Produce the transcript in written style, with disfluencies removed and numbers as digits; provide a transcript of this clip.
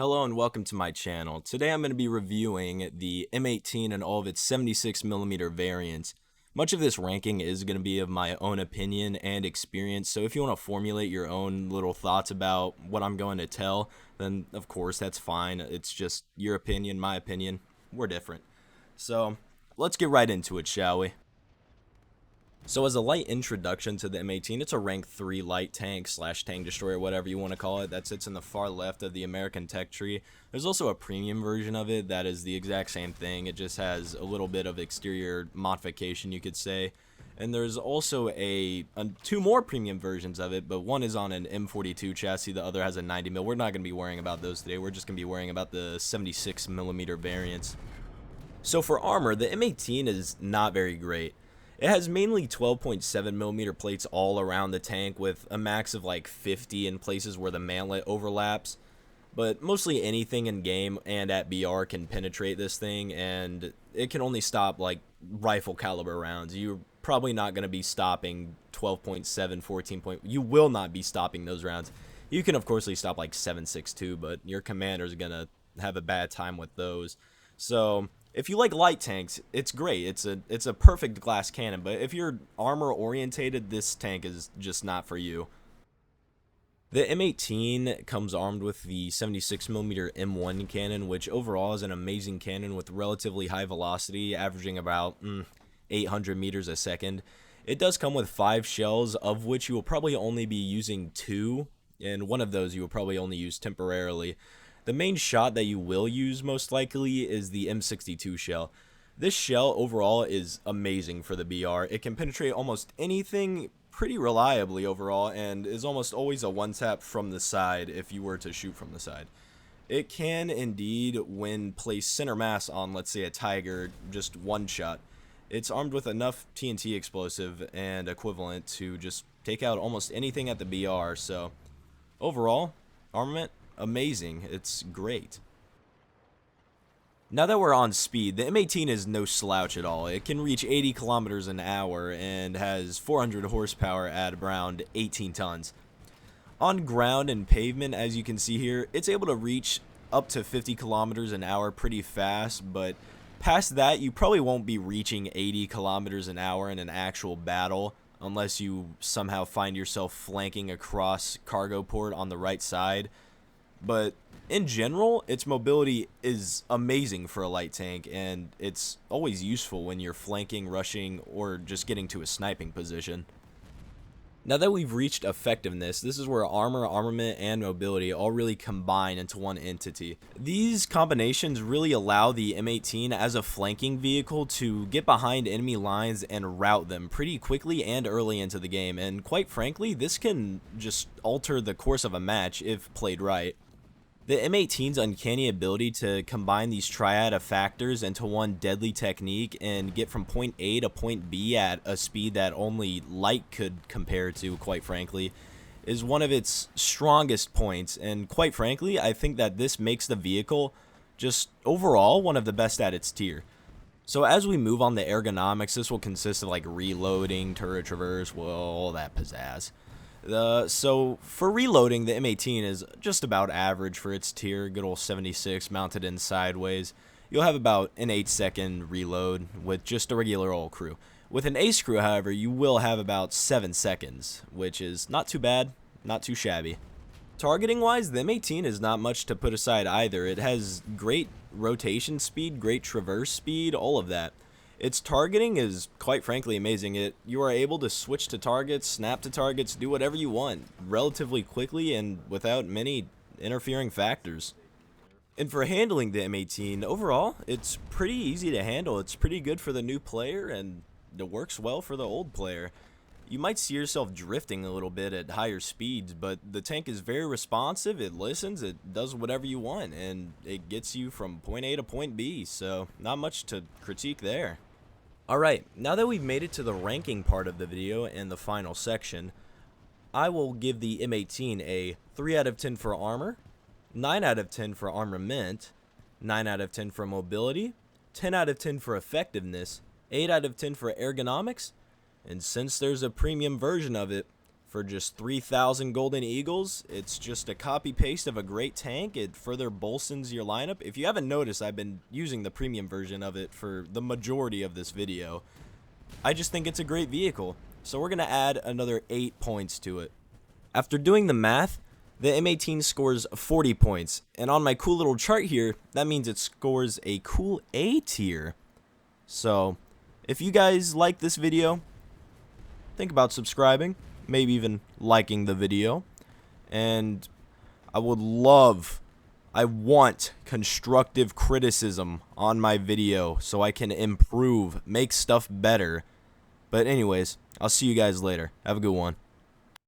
Hello and welcome to my channel. Today I'm going to be reviewing the M18 and all of its 76mm variants. Much of this ranking is going to be of my own opinion and experience, so if you want to formulate your own little thoughts about what I'm going to tell, then of course that's fine. It's just your opinion, my opinion. We're different. So let's get right into it, shall we? So as a light introduction to the M18, it's a rank 3 light tank / tank destroyer, whatever you want to call it, that sits in the far left of the American tech tree. There's also a premium version of it that is the exact same thing. It just has a little bit of exterior modification, you could say. And there's also two more premium versions of it, but one is on an M42 chassis, the other has a 90mm. We're not going to be worrying about those today. We're just going to be worrying about the 76mm variants. So for armor, the M18 is not very great. It has mainly 12.7mm plates all around the tank with a max of like 50 in places where the mantlet overlaps. But mostly anything in game and at BR can penetrate this thing, and it can only stop like rifle caliber rounds. You're probably not going to be stopping 12.7, 14. You will not be stopping those rounds. You can of course stop like 7.62, but your commander's going to have a bad time with those. So if you like light tanks, it's great. It's a perfect glass cannon, but if you're armor orientated, this tank is just not for you. The M18 comes armed with the 76mm M1 cannon, which overall is an amazing cannon with relatively high velocity, averaging about 800 meters a second. It does come with 5 shells, of which you will probably only be using 2, and one of those you will probably only use temporarily. The main shot that you will use most likely is the M62 shell. This shell overall is amazing for the BR. It can penetrate almost anything pretty reliably overall and is almost always a one-tap from the side if you were to shoot from the side. It can indeed, when placed center mass on, let's say, a Tiger, just one shot. It's armed with enough TNT explosive and equivalent to just take out almost anything at the BR, so overall, Armament, amazing. It's great. Now that we're on speed, the M18 is no slouch at all. It can reach 80 kilometers an hour and has 400 horsepower at around 18 tons. On ground and pavement, as you can see here, it's able to reach up to 50 kilometers an hour pretty fast, but past that, you probably won't be reaching 80 kilometers an hour in an actual battle unless you somehow find yourself flanking across cargo port on the right side. But in general, its mobility is amazing for a light tank, and it's always useful when you're flanking, rushing, or just getting to a sniping position. Now that we've reached effectiveness, this is where armor, armament, and mobility all really combine into one entity. These combinations really allow the M18 as a flanking vehicle to get behind enemy lines and rout them pretty quickly and early into the game, and quite frankly, this can just alter the course of a match if played right. The M18's uncanny ability to combine these triad of factors into one deadly technique and get from point A to point B at a speed that only light could compare to, quite frankly, is one of its strongest points, and quite frankly, I think that this makes the vehicle just overall one of the best at its tier. So as we move on to ergonomics, this will consist of like reloading, turret traverse, well, all that pizzazz. So for reloading, the M18 is just about average for its tier, good old 76 mounted in sideways. You'll have about an 8-second reload with just a regular old crew. With an ace crew, however, you will have about 7 seconds, which is not too bad, not too shabby. Targeting wise, the M18 is not much to put aside either. It has great rotation speed, great traverse speed, all of that. Its targeting is quite frankly amazing. You are able to switch to targets, snap to targets, do whatever you want relatively quickly and without many interfering factors. And for handling the M18, overall, it's pretty easy to handle. It's pretty good for the new player and it works well for the old player. You might see yourself drifting a little bit at higher speeds, but the tank is very responsive, it listens, it does whatever you want, and it gets you from point A to point B, so not much to critique there. Alright, now that we've made it to the ranking part of the video and the final section, I will give the M18 a 3 out of 10 for armor, 9 out of 10 for armament, 9 out of 10 for mobility, 10 out of 10 for effectiveness, 8 out of 10 for ergonomics, and since there's a premium version of it, for just 3,000 golden eagles. It's just a copy paste of a great tank. It further bolsters your lineup. If you haven't noticed, I've been using the premium version of it for the majority of this video. I just think it's a great vehicle. So we're going to add another 8 points to it. After doing the math, the M18 scores 40 points. And on my cool little chart here, that means it scores a cool A tier. So if you guys like this video, think about subscribing, maybe even liking the video. And I want constructive criticism on my video so I can improve, make stuff better. But anyways, I'll see you guys later. Have a good one.